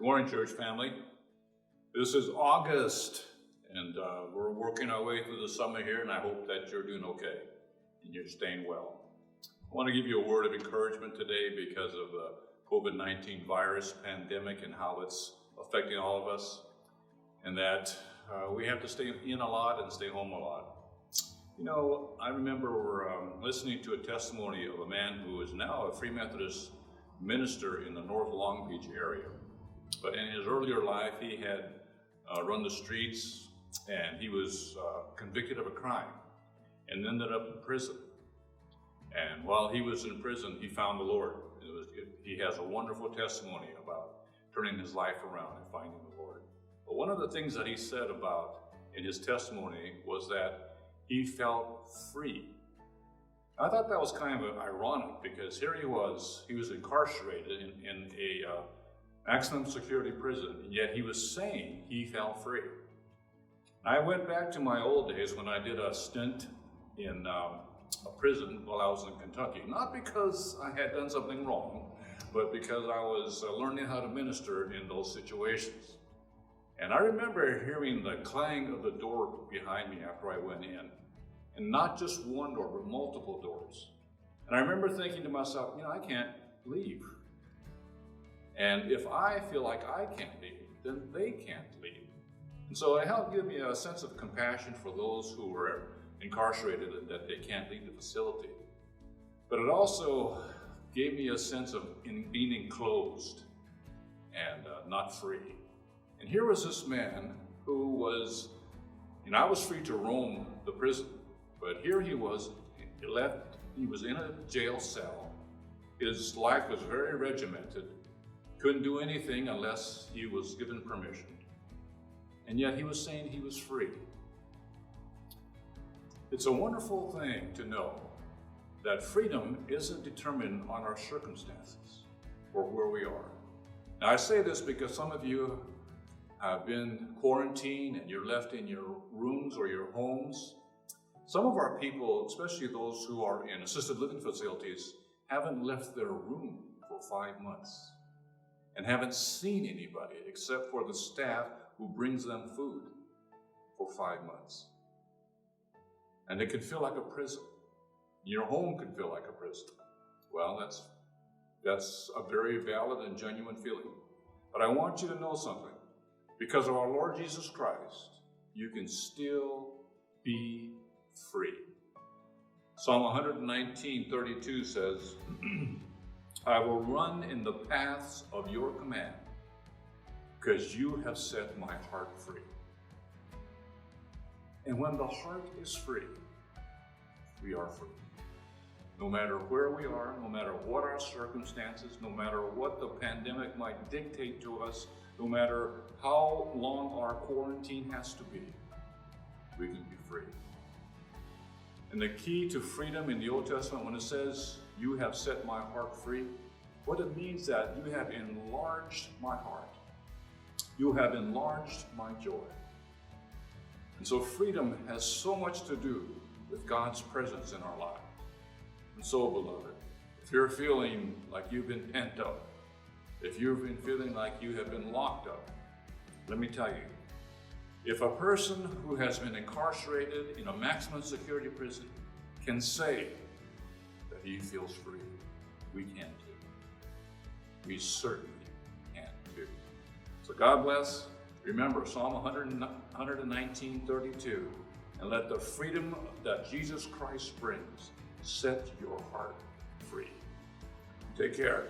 Good morning, church family. This is August, and we're working our way through the summer here, and I hope that you're doing okay and you're staying well. I want to give you a word of encouragement today because of the COVID-19 virus pandemic and how it's affecting all of us, and that we have to stay in a lot and stay home a lot. You know, I remember listening to a testimony of a man who is now a Free Methodist minister in the North Long Beach area. But in his earlier life, he had run the streets, and he was convicted of a crime and ended up in prison. And while he was in prison, he found the Lord. He has a wonderful testimony about turning his life around and finding the Lord. But one of the things that he said about in his testimony was that he felt free. I thought that was kind of ironic because here he was incarcerated in a maximum security prison, and yet he was saying he felt free. I went back to my old days when I did a stint in a prison while I was in Kentucky, not because I had done something wrong, but because I was learning how to minister in those situations. And I remember hearing the clang of the door behind me after I went in, and not just one door, but multiple doors. And I remember thinking to myself, I can't leave. And if I feel like I can't leave, then they can't leave. And so it helped give me a sense of compassion for those who were incarcerated and that they can't leave the facility. But it also gave me a sense of being enclosed and not free. And here was this man who was, I was free to roam the prison, but here he was in a jail cell. His life was very regimented. Couldn't do anything unless he was given permission. And yet he was saying he was free. It's a wonderful thing to know that freedom isn't determined on our circumstances or where we are. Now I say this because some of you have been quarantined and you're left in your rooms or your homes. Some of our people, especially those who are in assisted living facilities, haven't left their room for 5 months. And haven't seen anybody except for the staff who brings them food for 5 months. And it can feel like a prison. Your home can feel like a prison. Well, that's a very valid and genuine feeling. But I want you to know something. Because of our Lord Jesus Christ, you can still be free. Psalm 119:32 says, I will run in the paths of your command, because you have set my heart free. And when the heart is free, we are free. No matter where we are, no matter what our circumstances, no matter what the pandemic might dictate to us, no matter how long our quarantine has to be, we can be free. And the key to freedom in the Old Testament, when it says, you have set my heart free, what it means that you have enlarged my heart. You have enlarged my joy. And so freedom has so much to do with God's presence in our life. And so, beloved, if you're feeling like you've been pent up, if you've been feeling like you have been locked up, let me tell you, if a person who has been incarcerated in a maximum security prison can say that he feels free, we can too. We certainly can too. So God bless. Remember Psalm 119:32, and let the freedom that Jesus Christ brings set your heart free. Take care.